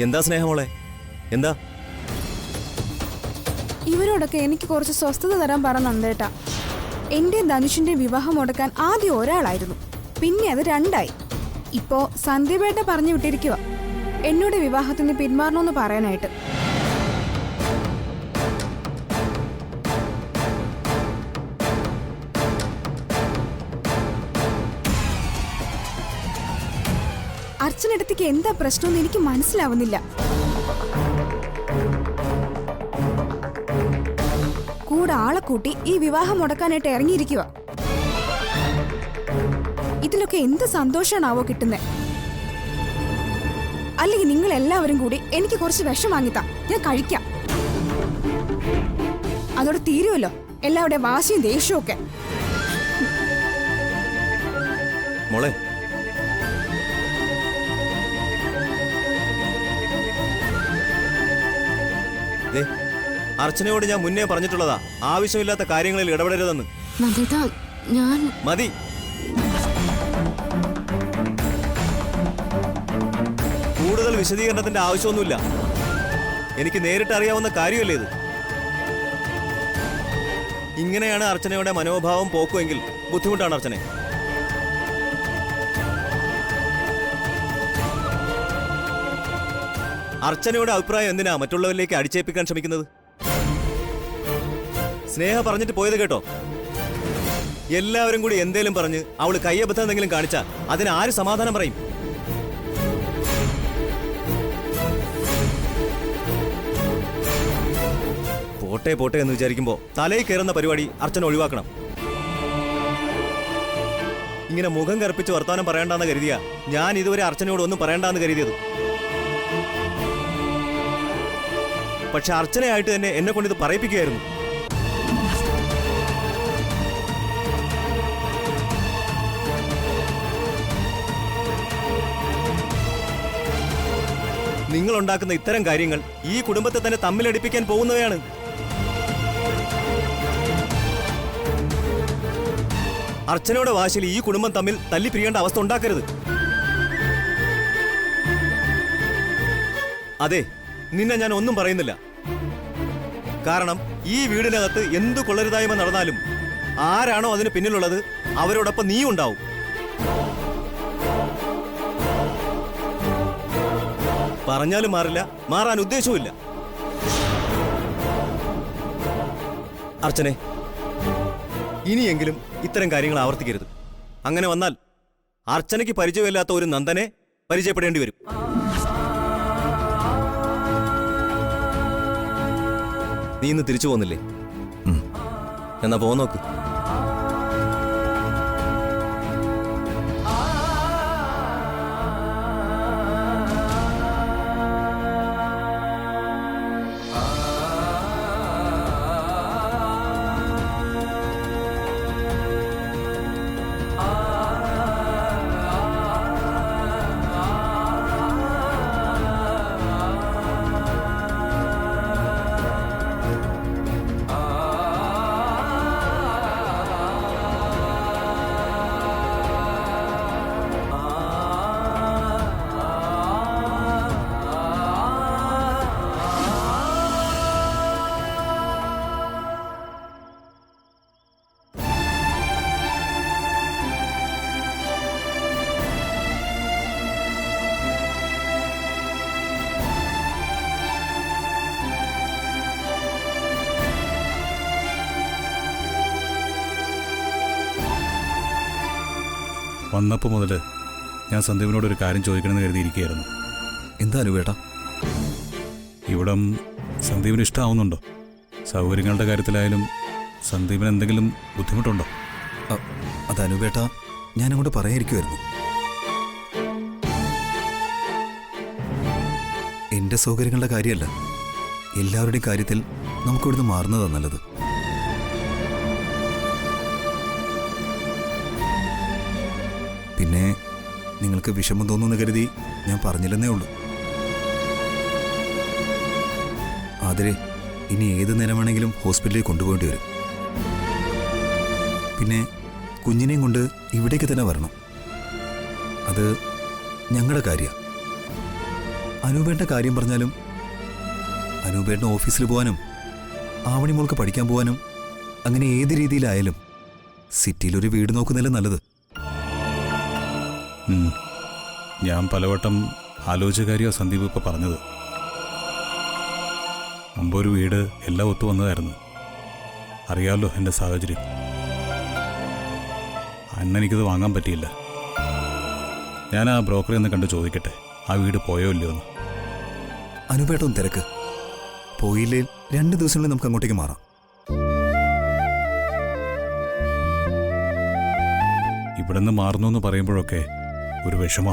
എന്താ സ്നേഹമോളെ? എന്താ? ഇവരോടൊക്കെ എനിക്ക് കുറച്ച് സ്വസ്ഥത തരാൻ പറ നന്ദേട്ടാ. എന്റെ ധനുഷിന്റെ വിവാഹം മുടക്കാൻ ആദ്യം ഒരാളായിരുന്നു, പിന്നെ അത് രണ്ടായി. ഇപ്പോ സന്ദീപേട്ട പറഞ്ഞു വിട്ടിരിക്കുക എന്നോട് വിവാഹത്തിന് പിന്മാറണമെന്ന് പറയാനായിട്ട്. അർച്ചനടുത്തേക്ക് എന്താ പ്രശ്നമെന്ന് എനിക്ക് മനസ്സിലാവുന്നില്ല. കൂടെ ആളെ കൂട്ടി ഈ വിവാഹം മുടക്കാനായിട്ട് ഇറങ്ങിയിരിക്കുക. ഇതിലൊക്കെ എന്ത് സന്തോഷമാണാവോ കിട്ടുന്നത്? അല്ലെങ്കിൽ നിങ്ങൾ എല്ലാവരും കൂടി എനിക്ക് കുറച്ച് വിഷം വാങ്ങിത്താ, ഞാൻ കഴിക്കാം. അതോടെ തീരുമല്ലോ എല്ലാവരുടെ വാശിയും ദേഷ്യവും ഒക്കെ. മോളെ, അർച്ചനയോട് ഞാൻ മുന്നേ പറഞ്ഞിട്ടുള്ളതാ, ആവശ്യമില്ലാത്ത കാര്യങ്ങളിൽ ഇടപെടരുതെന്ന്. മതി. കൂടുതൽ വിശദീകരണത്തിന്റെ ആവശ്യമൊന്നുമില്ല. എനിക്ക് നേരിട്ട് അറിയാവുന്ന കാര്യമല്ലേ ഇത്. ഇങ്ങനെയാണ് അർച്ചനയുടെ മനോഭാവം പോക്കുമെങ്കിൽ ബുദ്ധിമുട്ടാണ് അർച്ചനെ. അർച്ചനയുടെ അഭിപ്രായം എന്തിനാ മറ്റുള്ളവരിലേക്ക് അടിച്ചേൽപ്പിക്കാൻ ശ്രമിക്കുന്നത്? സ്നേഹ പറഞ്ഞിട്ട് പോയത് കേട്ടോ. എല്ലാവരും കൂടി എന്തേലും പറഞ്ഞ് അവള് കയ്യബദ്ധം എന്തെങ്കിലും കാണിച്ചാ അതിന് ആര് സമാധാനം പറയും? പോട്ടെ പോട്ടെ എന്ന് വിചാരിക്കുമ്പോ തലയിൽ കയറുന്ന പരിപാടി അർച്ചന ഒഴിവാക്കണം. ഇങ്ങനെ മുഖം കറുപ്പിച്ച് വർത്താനം പറയണ്ടെന്ന് കരുതിയാ ഞാൻ ഇതുവരെ അർച്ചനയോട് ഒന്നും പറയണ്ടെന്ന് കരുതിയത്. പക്ഷെ അർച്ചനയായിട്ട് തന്നെ എന്നെ കൊണ്ട് ഇത് പറയിപ്പിക്കുകയായിരുന്നു. നിങ്ങൾ ഉണ്ടാക്കുന്ന ഇത്തരം കാര്യങ്ങൾ ഈ കുടുംബത്തെ തന്നെ തമ്മിലടിപ്പിക്കാൻ പോകുന്നവയാണ്. അർച്ചനയുടെ വാശിയിൽ ഈ കുടുംബം തമ്മിൽ തല്ലിപ്പിരിയേണ്ട അവസ്ഥ ഉണ്ടാക്കരുത്. അതെ, നിന്നെ ഞാൻ ഒന്നും പറയുന്നില്ല. കാരണം ഈ വീടിനകത്ത് എന്തു കൊള്ളരുതായ്മ നടന്നാലും ആരാണോ അതിന് പിന്നിലുള്ളത് അവരോടൊപ്പം നീ ഉണ്ടാവും. പറഞ്ഞാലും മാറില്ല, മാറാൻ ഉദ്ദേശവുമില്ല. അർച്ചനെ, ഇനിയെങ്കിലും ഇത്തരം കാര്യങ്ങൾ ആവർത്തിക്കരുത്. അങ്ങനെ വന്നാൽ അർച്ചനയ്ക്ക് പരിചയമില്ലാത്ത ഒരു നന്ദനെ പരിചയപ്പെടേണ്ടി വരും. നീ ഇന്ന് തിരിച്ചു പോന്നില്ലേ? എന്നാ പോന്നോക്ക്. വന്നപ്പോൾ മുതൽ ഞാൻ സന്ദീപിനോട് ഒരു കാര്യം ചോദിക്കണമെന്ന് കരുതിയിരിക്കുകയായിരുന്നു. എന്താ അനുവേട്ടാ? ഇവിടം സന്ദീപിന് ഇഷ്ടമാവുന്നുണ്ടോ? സൗകര്യങ്ങളുടെ കാര്യത്തിലായാലും സന്ദീപിന് എന്തെങ്കിലും ബുദ്ധിമുട്ടുണ്ടോ? അത് അനുവേട്ടാ, ഞാനങ്ങോട്ട് പറയാതിരിക്കുമായിരുന്നു. എൻ്റെ സൗകര്യങ്ങളുടെ കാര്യമല്ല, എല്ലാവരുടെയും കാര്യത്തിൽ നമുക്കിവിടുന്ന് മാറുന്നതാണ് നല്ലത്. പിന്നെ നിങ്ങൾക്ക് വിഷമം തോന്നുമെന്ന് കരുതി ഞാൻ പറഞ്ഞില്ലെന്നേ ഉള്ളൂ. ആതിരെ, ഇനി ഏത് നേരം വേണമെങ്കിലും ഹോസ്പിറ്റലിൽ കൊണ്ടുപോകേണ്ടി വരും. പിന്നെ കുഞ്ഞിനെയും കൊണ്ട് ഇവിടേക്ക് തന്നെ വരണം. അത് ഞങ്ങളുടെ കാര്യമാണ്. അനൂപേട്ട കാര്യം പറഞ്ഞാലും അനൂപേട്ടന് ഓഫീസിൽ പോകാനും ആവണി മോൾക്ക് പഠിക്കാൻ പോകാനും അങ്ങനെ ഏത് രീതിയിലായാലും സിറ്റിയിലൊരു വീട് നോക്കുന്നില്ല നല്ലത്. ഞാൻ പലവട്ടം ആലോചിച്ച കാര്യമാണ് സന്ദീപ് ഇപ്പം പറഞ്ഞത്. മുമ്പൊരു വീട് എല്ലാം ഒത്തു വന്നതായിരുന്നു. അറിയാമല്ലോ എൻ്റെ സാഹചര്യം. അന്ന് എനിക്കത് വാങ്ങാൻ പറ്റിയില്ല. ഞാൻ ആ ബ്രോക്കറെ ഒന്ന് കണ്ട് ചോദിക്കട്ടെ, ആ വീട് പോയോ ഇല്ലയോ എന്ന്. അനുപേട്ടൊന്ന് തിരക്ക്. പോയില്ലേ 2 ദിവസങ്ങളിൽ നമുക്ക് അങ്ങോട്ടേക്ക് മാറാം. ഇവിടെ നിന്ന് മാറുന്നു എന്ന് പറയുമ്പോഴൊക്കെ ഒരു വിഷമ.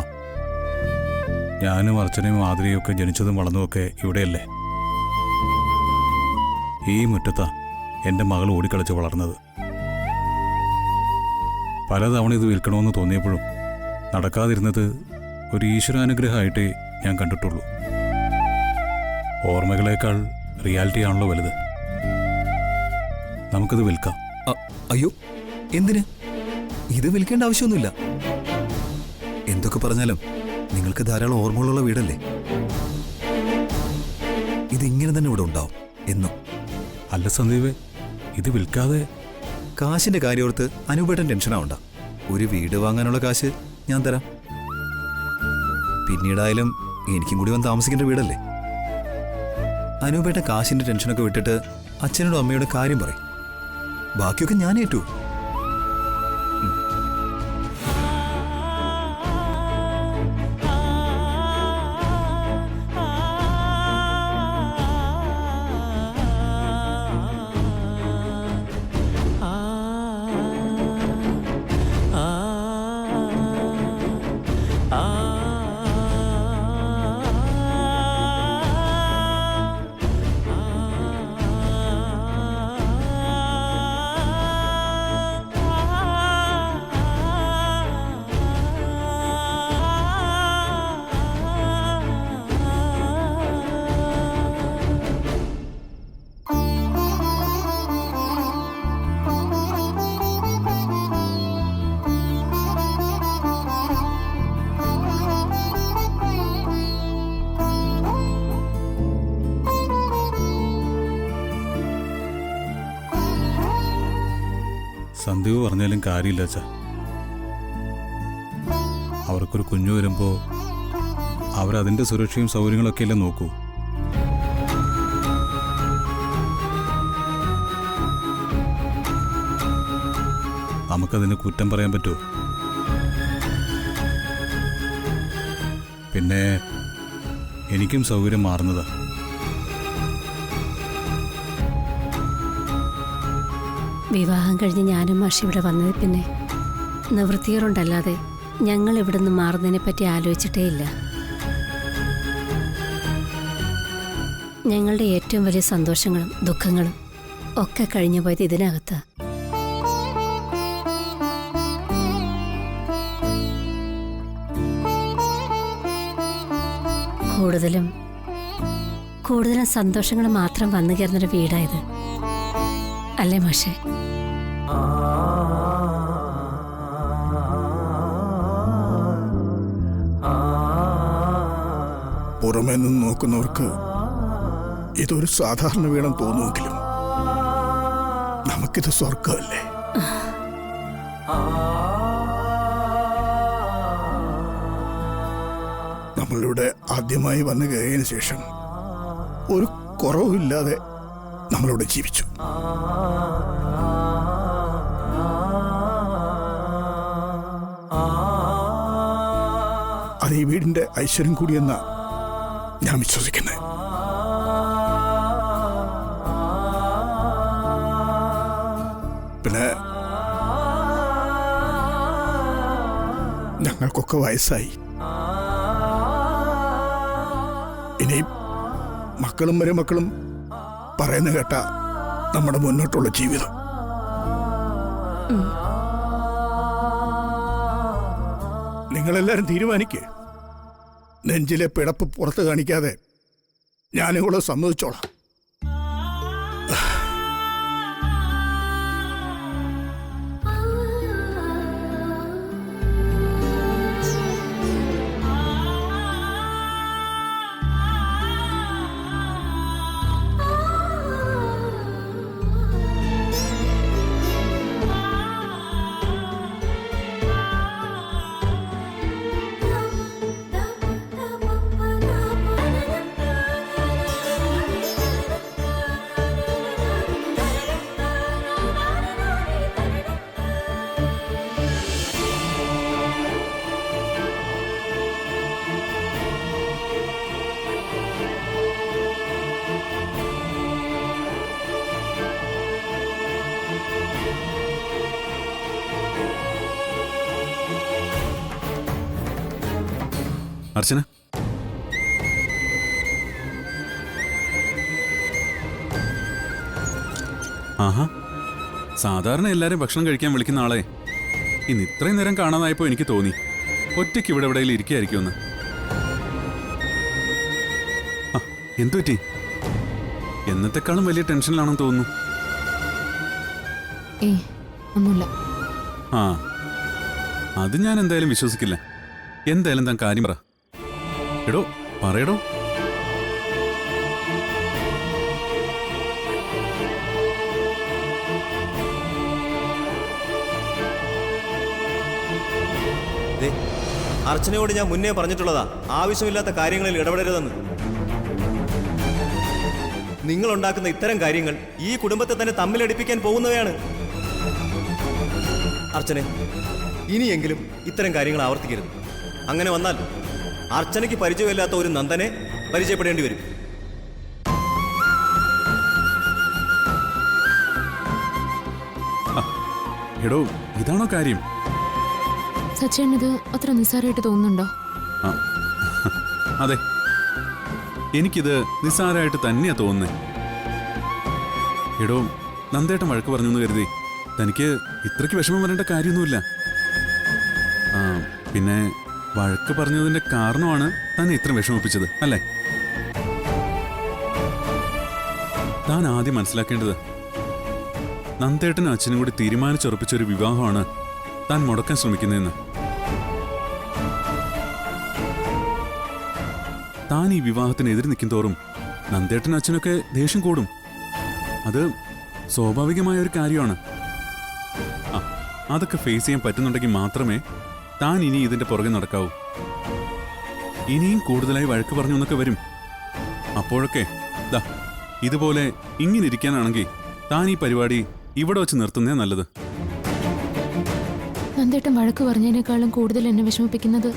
ഞാനും അർച്ചനയും ആതിരയൊക്കെ ജനിച്ചതും വളർന്നതുമൊക്കെ ഇവിടെയല്ലേ. ഈ മുറ്റത്താ എൻ്റെ മകൾ ഓടിക്കളിച്ച് വളർന്നത്. പലതവണ ഇത് വിൽക്കണമെന്ന് തോന്നിയപ്പോഴും നടക്കാതിരുന്നത് ഒരു ഈശ്വരാനുഗ്രഹമായിട്ടേ ഞാൻ കണ്ടിട്ടുള്ളൂ. ഓർമ്മകളേക്കാൾ റിയാലിറ്റി ആണല്ലോ വലുത്. നമുക്കിത് വിൽക്കാം. അയ്യോ, എന്തിന്? ഇത് വിൽക്കേണ്ട ആവശ്യമൊന്നുമില്ല. എന്തൊക്കെ പറഞ്ഞാലും നിങ്ങൾക്ക് ധാരാളം ഓർമ്മകളുള്ള വീടല്ലേ. ഇതിങ്ങനെ തന്നെ ഇവിടെ ഉണ്ടാവും എന്നും. അല്ല സന്ദീപേ, ഇത് വിൽക്കാതെ കാശിന്റെ കാര്യോർത്ത് അനുപേട്ടൻ ടെൻഷനാവണ്ട. ഒരു വീട് വാങ്ങാനുള്ള കാശ് ഞാൻ തരാം. പിന്നീടായാലും എനിക്കും കൂടി വന്ന് താമസിക്കേണ്ട വീടല്ലേ. അനുപേട്ടൻ കാശിന്റെ ടെൻഷനൊക്കെ വിട്ടിട്ട് അച്ഛനോടും അമ്മയോടും കാര്യം പറയും. ബാക്കിയൊക്കെ ഞാൻ ഏറ്റു. സന്ദീപ് പറഞ്ഞാലും കാര്യമില്ല അച്ഛാ. അവർക്കൊരു കുഞ്ഞു വരുമ്പോൾ അവരതിൻ്റെ സുരക്ഷയും സൗകര്യങ്ങളൊക്കെ അല്ലേ നോക്കൂ. നമുക്കതിന് കുറ്റം പറയാൻ പറ്റുമോ? പിന്നെ എനിക്കും സൗകര്യം മാറുന്നതാ. വിവാഹം കഴിഞ്ഞ് ഞാനും മാഷി ഇവിടെ വന്നത് പിന്നെ നിവൃത്തികളുണ്ടല്ലാതെ ഞങ്ങൾ ഇവിടുന്ന് മാറുന്നതിനെപ്പറ്റി ആലോചിച്ചിട്ടേ ഇല്ല. ഞങ്ങളുടെ ഏറ്റവും വലിയ സന്തോഷങ്ങളും ദുഃഖങ്ങളും ഒക്കെ കഴിഞ്ഞു പോയത് ഇതിനകത്ത്. കൂടുതലും സന്തോഷങ്ങൾ മാത്രം വന്നു കയറുന്നൊരു വീടായത് അല്ലേ മാഷേ? പുറമേ നിന്ന് നോക്കുന്നവർക്ക് ഇതൊരു സാധാരണ വീടം തോന്നുമെങ്കിലും നമുക്കിത് സ്വർഗമല്ലേ. നമ്മളിവിടെ ആദ്യമായി വന്നു കയറിയതിനു ശേഷം ഒരു കുറവുമില്ലാതെ നമ്മളിവിടെ ജീവിച്ചു. അത് ഈ വീടിന്റെ ഐശ്വര്യം കൂടിയെന്ന ഞാൻ വിശ്വസിക്കുന്നത്. പിന്നെ ഞങ്ങൾക്കൊക്കെ വയസ്സായി. ഇനി മക്കളും മരുമക്കളും പറയുന്ന കേട്ട നമ്മുടെ മുന്നോട്ടുള്ള ജീവിതം. നിങ്ങളെല്ലാരും തീരുമാനിക്കേ. നെഞ്ചിലെ പിടപ്പ് പുറത്ത് കാണിക്കാതെ ഞാനിവിടെ സമ്മതിച്ചോളാം. അർച്ചന, ആഹാ, സാധാരണ എല്ലാരും ഭക്ഷണം കഴിക്കാൻ വിളിക്കുന്ന ആളെ ഇന്ന് ഇത്രയും നേരം കാണാതായപ്പോ എനിക്ക് തോന്നി ഒറ്റയ്ക്ക് ഇവിടെ എവിടെയെങ്കിലും ഇരിക്കുകയായിരിക്കുമെന്ന്. എന്തു പറ്റി? എന്നത്തെക്കാളും വലിയ ടെൻഷനിലാണെന്ന് തോന്നുന്നു. ഒന്നുമില്ല. ആ, അത് ഞാൻ എന്തായാലും വിശ്വസിക്കില്ല. എന്തായാലും താൻ കാര്യം പറ. എടോ, പറയടോ. അർച്ചനയോട് ഞാൻ മുന്നേ പറഞ്ഞിട്ടുള്ളതാ, ആവശ്യമില്ലാത്ത കാര്യങ്ങളിൽ ഇടപെടരുതെന്ന്. നിങ്ങൾ ഉണ്ടാക്കുന്ന ഇത്തരം കാര്യങ്ങൾ ഈ കുടുംബത്തെ തന്നെ തമ്മിലടിപ്പിക്കാൻ പോകുന്നവയാണ്. അർച്ചനെ, ഇനിയെങ്കിലും ഇത്തരം കാര്യങ്ങൾ ആവർത്തിക്കരുത്. അങ്ങനെ വന്നാൽ അർച്ചനയ്ക്ക് പരിചയമില്ലാത്ത ഒരു നന്ദനെ പരിചയപ്പെടേണ്ടി വരും. എടോ, ഇതാണോ കാര്യം? സച്ചേട്ടൻ ഇത് അത്ര നിസ്സാരമായിട്ട് തോന്നുന്നുണ്ടോ? അതെ, എനിക്കിത് നിസ്സാരമായിട്ട് തന്നെയാ തോന്നുന്നേ. എടോ, നന്ദേട്ടൻ വഴക്ക് പറഞ്ഞു എന്ന് കരുതി തനിക്ക് ഇത്രയ്ക്ക് വിഷമം വരേണ്ട കാര്യമൊന്നുമില്ല. പിന്നെ വഴക്ക് പറഞ്ഞതിന്റെ കാരണമാണ് തന്നെ ഇത്ര വിഷമിപ്പിച്ചത്, അല്ലേ? താൻ ആദ്യം മനസ്സിലാക്കേണ്ടത് നന്ദേട്ടനും അച്ഛനും കൂടി തീരുമാനിച്ചുറപ്പിച്ചൊരു വിവാഹമാണ് താൻ മുടക്കാൻ ശ്രമിക്കുന്നതെന്ന്. താൻ ഈ വിവാഹത്തിന് എതിര് നിൽക്കും തോറും നന്ദേട്ടനും അച്ഛനൊക്കെ ദേഷ്യം കൂടും. അത് സ്വാഭാവികമായ ഒരു കാര്യമാണ്. അതൊക്കെ ഫേസ് ചെയ്യാൻ പറ്റുന്നുണ്ടെങ്കിൽ മാത്രമേ താൻ ഇനി ഇതിന്റെ പുറകെ നടക്കാവൂ. ഇനിയും കൂടുതലായി വഴക്ക് പറഞ്ഞു എന്നൊക്കെ വരും. അപ്പോഴൊക്കെ ദാ ഇതുപോലെ ഇങ്ങനെ ഇരിക്കാനാണെങ്കിൽ താൻ ഈ പരിപാടി ഇവിടെ വെച്ച് നിർത്തുന്നേ നല്ലത്. നന്ദേട്ടൻ വഴക്ക് പറഞ്ഞതിനേക്കാളും കൂടുതൽ എന്നെ വിഷമിപ്പിക്കുന്നത്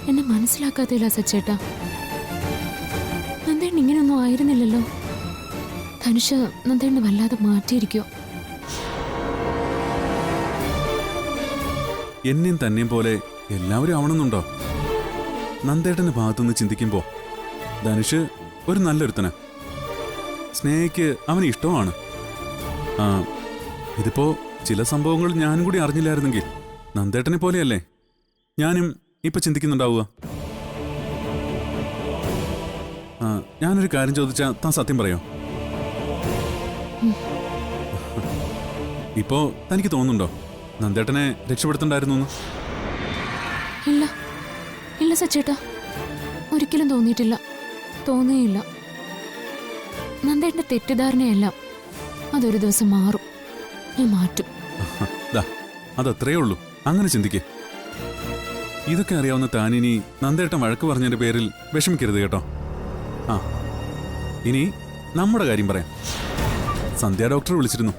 എന്നെ മനസ്സിലാക്കാത്തില്ല സച്ചേട്ടാ. നന്ദേട്ടൻ ഇങ്ങനെയൊന്നും ആയിരുന്നില്ലല്ലോ. ധനുഷ് നന്ദേട്ടനെ വല്ലാതെ മാറ്റിയിരിക്കോ? എന്നെയും തന്നെയും പോലെ എല്ലാവരും ആവണമെന്നുണ്ടോ? നന്ദേട്ടന്റെ ഭാഗത്തുനിന്ന് ചിന്തിക്കുമ്പോ ധനുഷ് ഒരു നല്ലൊരുത്തന, സ്നേഹയ്ക്ക് അവന് ഇഷ്ടമാണ്. ഇതിപ്പോ ചില സംഭവങ്ങൾ ഞാനും കൂടി അറിഞ്ഞില്ലായിരുന്നെങ്കിൽ നന്ദേട്ടനെ പോലെയല്ലേ ഞാനും ഇപ്പൊ ചിന്തിക്കുന്നുണ്ടാവുക. ഞാനൊരു കാര്യം ചോദിച്ചാ താൻ സത്യം പറയോ? ഇപ്പോ തനിക്ക് തോന്നുന്നുണ്ടോ നന്ദേട്ടനെ രക്ഷപ്പെടുത്തണ്ടായിരുന്നു? ഇല്ല, ഇല്ല സച്ചേട്ടാ, ഒരിക്കലും തോന്നിയിട്ടില്ല, തോന്നിയില്ല. നന്ദേട്ടന്റെ തെറ്റിദ്ധാരണയല്ല, അതൊരു ദിവസം മാറും, ഞാൻ മാറ്റും. അതത്രേ ഉള്ളൂ, അങ്ങനെ ചിന്തിക്കേ. ഇതൊക്കെ അറിയാവുന്ന താനിനി നന്ദേട്ടൻ വഴക്ക് പറഞ്ഞതിന്റെ പേരിൽ വിഷമിക്കരുത് കേട്ടോ. ഇനി നമ്മുടെ കാര്യം പറയാം. സന്ധ്യ ഡോക്ടർ വിളിച്ചിരുന്നു.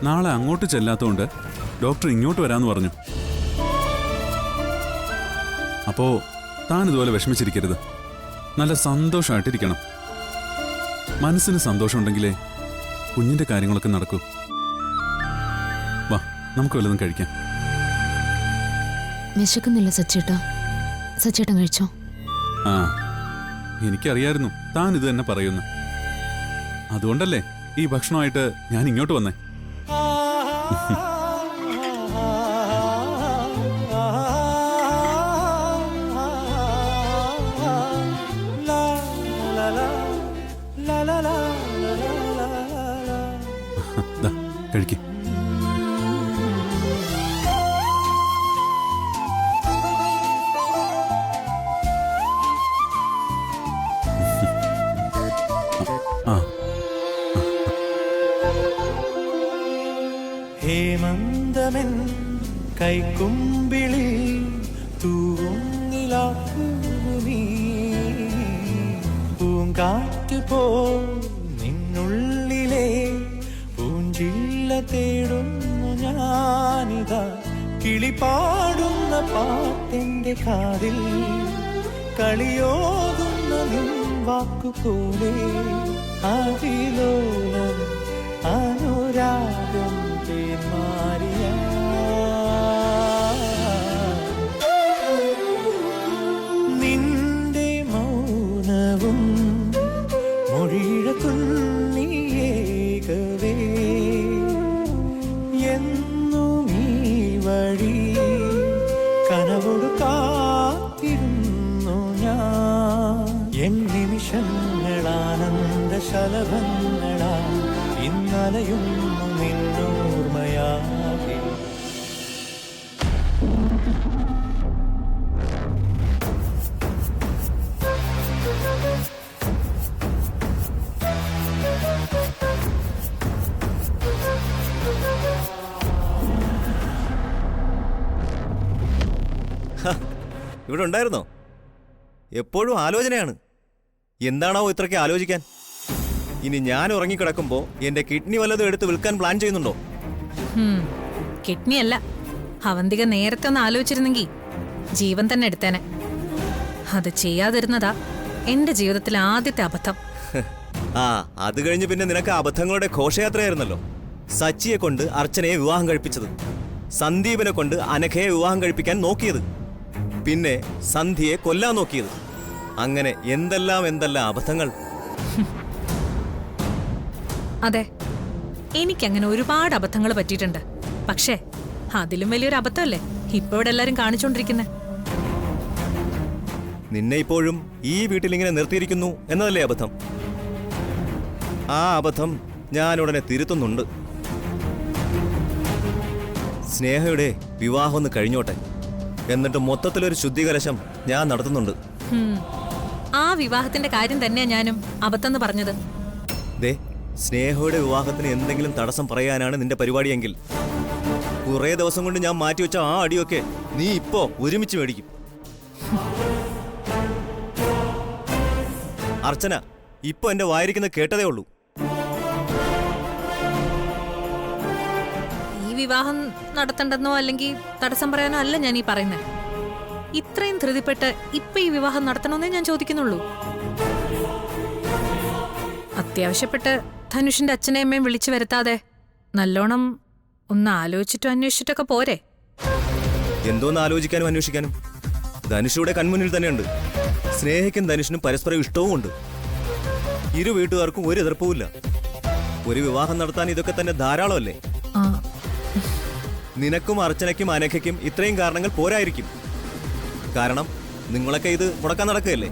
നാളെ അങ്ങോട്ട് ചെല്ലാത്തതുകൊണ്ട് ഡോക്ടർ ഇങ്ങോട്ട് വരാമെന്ന് പറഞ്ഞു. അപ്പോ താൻ ഇതുപോലെ വിഷമിച്ചിരിക്കരുത്, നല്ല സന്തോഷമായിട്ടിരിക്കണം. മനസ്സിന് സന്തോഷമുണ്ടെങ്കിലേ കുഞ്ഞിന്റെ കാര്യങ്ങളൊക്കെ നടക്കൂ. വാ, നമുക്ക് വല്ലതും കഴിക്കാം. വിശക്കുന്നില്ല സച്ചേട്ടാ, സച്ചേട്ടൻ കഴിച്ചോ? എനിക്കറിയായിരുന്നു താൻ ഇത് തന്നെ പറയുന്നു. അതുകൊണ്ടല്ലേ ഈ ഭക്ഷണമായിട്ട് ഞാൻ ഇങ്ങോട്ട് വന്നേ. കഴിക്കേ. ഹേമന്തമെൻ കൈക്കുമ്പിളി തൂങ്ങിലാപ്പൂമീ പൂങ്കാറ്റ് പോ നിന്നുള്ളിലെ പൂഞ്ചില്ല തേടുന്നു ഞാനിതാ. കിളിപാടുന്ന പാട്ടെന്റെ കാതിൽ കളിയോതുന്ന നിൻ വാക്കുപോലെ അതിലോലം അനുരാഗം തേന്മാരിയ നിൻ എൻ നിമിഷങ്ങളാനന്ദ ശലഭങ്ങളാ ഇന്നലയുന്നു നിന്നോർമ്മയാകെ. ഇവിടെ ഉണ്ടായിരുന്നോ? എപ്പോഴും ആലോചനയാണ്. എന്താണോ ഇത്രയ്ക്ക് ആലോചിക്കാൻ? ഇനി ഞാൻ ഉറങ്ങിക്കിടക്കുമ്പോൾ എന്റെ കിഡ്നി വല്ലതും എടുത്ത് വിൽക്കാൻ പ്ലാൻ ചെയ്യുന്നുണ്ടോ? കിഡ്നി അല്ല, അവന്തിക നേരത്തെ ഒന്ന് ആലോചിച്ചിരുന്നെങ്കിൽ ജീവൻ തന്നെ എടുത്തേനെ. അത് ചെയ്യാതിരുന്നതാ എന്റെ ജീവിതത്തിലെ ആദ്യത്തെ അബദ്ധം. ആ, അത് കഴിഞ്ഞ് പിന്നെ നിനക്ക് അബദ്ധങ്ങളുടെ ഘോഷയാത്രയായിരുന്നല്ലോ. സച്ചിയെ കൊണ്ട് അർച്ചനയെ വിവാഹം കഴിപ്പിച്ചത്, സന്ദീപിനെ കൊണ്ട് അനഘയെ വിവാഹം കഴിപ്പിക്കാൻ നോക്കിയത്, പിന്നെ സന്ധ്യയെ കൊല്ലാൻ നോക്കിയത്. അങ്ങനെ എന്തെല്ലാം അബദ്ധങ്ങൾ. അതെ, എനിക്കങ്ങനെ ഒരുപാട് അബദ്ധങ്ങൾ പറ്റിയിട്ടുണ്ട്. പക്ഷേ അതിലും വലിയൊരു അബദ്ധമല്ലേ ഇപ്പൊ ഇവിടെ എല്ലാരും കാണിച്ചോണ്ടിരിക്കുന്നെ. നിന്നെ ഇപ്പോഴും ഈ വീട്ടിലിങ്ങനെ നിർത്തിയിരിക്കുന്നു എന്നതല്ലേ അബദ്ധം? ആ അബദ്ധം ഞാൻ ഉടനെ തിരുത്തുന്നുണ്ട്. സ്നേഹയുടെ വിവാഹം ഒന്ന് കഴിഞ്ഞോട്ടെ, എന്നിട്ട് മൊത്തത്തിലൊരു ശുദ്ധികലശം ഞാൻ നടത്തുന്നുണ്ട്. ആ വിവാഹത്തിന്റെ കാര്യം തന്നെയാ ഞാനും അബദ്ധം പറഞ്ഞത്. ദേ, സ്നേഹയുടെ വിവാഹത്തിന് എന്തെങ്കിലും തടസ്സം പറയാനാണ് നിന്റെ പരിപാടിയെങ്കിൽ കുറേ ദിവസം കൊണ്ട് ഞാൻ മാറ്റിവെച്ച ആ അടിയൊക്കെ നീ ഇപ്പോ ഒരുമിച്ച് മേടിക്കും. അർച്ചന, ഇപ്പൊ എന്റെ വായിരിക്കുന്നത് കേട്ടതേ ഉള്ളൂ. ഈ വിവാഹം നടത്തണ്ടെന്നോ അല്ലെങ്കിൽ തടസ്സം പറയാനോ അല്ല ഞാൻ ഈ പറയുന്നത്. ഇത്രയും ധൃതിപ്പെട്ട് ഇപ്പൊ ഈ വിവാഹം നടത്തണമെന്നേ ഞാൻ ചോദിക്കുന്നുള്ളൂ. അത്യാവശ്യപ്പെട്ട് ധനുഷിന്റെ അച്ഛനെയും അമ്മയും വിളിച്ചു വരുത്താതെ നല്ലോണം ഒന്ന് ആലോചിച്ചിട്ടും അന്വേഷിച്ചിട്ടൊക്കെ പോരെ? എന്തോന്ന് ആലോചിക്കാനും അന്വേഷിക്കാനും? ധനുഷിയുടെ കൺമുന്നിൽ തന്നെയുണ്ട്. സ്നേഹിക്കും ധനുഷിനും പരസ്പരം ഇഷ്ടവും ഉണ്ട്. ഇരു വീട്ടുകാർക്കും ഒരു എതിർപ്പുമില്ല. ഒരു വിവാഹം നടത്താൻ ഇതൊക്കെ തന്നെ ധാരാളമല്ലേ? നിനക്കും അർച്ചനയ്ക്കും അനഘയ്ക്കും ഇത്രയും കാരണങ്ങൾ പോരായിരിക്കും. കാരണം നിങ്ങളൊക്കെ ഇത് മുടക്കാൻ നടക്കുകയല്ലേ.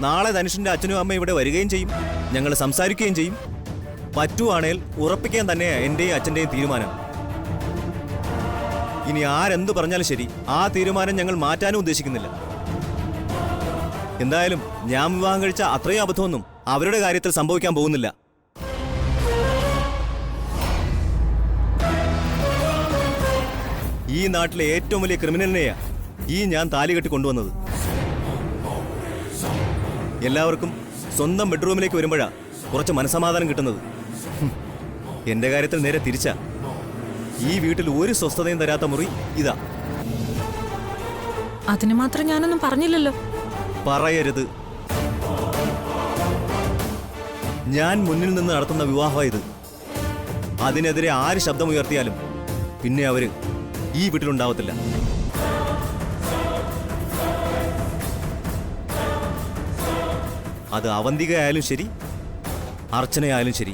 നാളെ ധനുഷിന്റെ അച്ഛനും അമ്മയും ഇവിടെ വരികയും ചെയ്യും, ഞങ്ങൾ സംസാരിക്കുകയും ചെയ്യും. പറ്റുവാണേൽ ഉറപ്പിക്കാൻ തന്നെയാണ് എന്റെയും അച്ഛന്റെയും തീരുമാനം. ഇനി ആരെന്ത് പറഞ്ഞാലും ശരി, ആ തീരുമാനം ഞങ്ങൾ മാറ്റാനും ഉദ്ദേശിക്കുന്നില്ല. എന്തായാലും ഞാൻ വിവാഹം കഴിച്ച അത്രയും അബദ്ധമൊന്നും അവരുടെ കാര്യത്തിൽ സംഭവിക്കാൻ പോകുന്നില്ല. ഈ നാട്ടിലെ ഏറ്റവും വലിയ ക്രിമിനലിനെയാ ഈ ഞാൻ താലി കെട്ടി കൊണ്ടുവന്നത്. എല്ലാവർക്കും സ്വന്തം ബെഡ്റൂമിലേക്ക് വരുമ്പോഴാ കുറച്ച് മനസമാധാനം കിട്ടുന്നത്. എന്റെ കാര്യത്തിൽ നേരെ തിരിച്ചാ. ഈ വീട്ടിൽ ഒരു സ്വസ്ഥതയും തരാത്ത മുറി ഇതാ. അതിന് മാത്രം ഞാനൊന്നും പറഞ്ഞില്ലല്ലോ. പറയരുത്. ഞാൻ മുന്നിൽ നിന്ന് നടത്തുന്ന വിവാഹം ഇത്. അതിനെതിരെ ആര് ശബ്ദമുയർത്തിയാലും പിന്നെ അവര് ഈ വീട്ടിലുണ്ടാവത്തില്ല. അത് അവന്തികയായാലും ശരി, അർച്ചനയായാലും ശരി.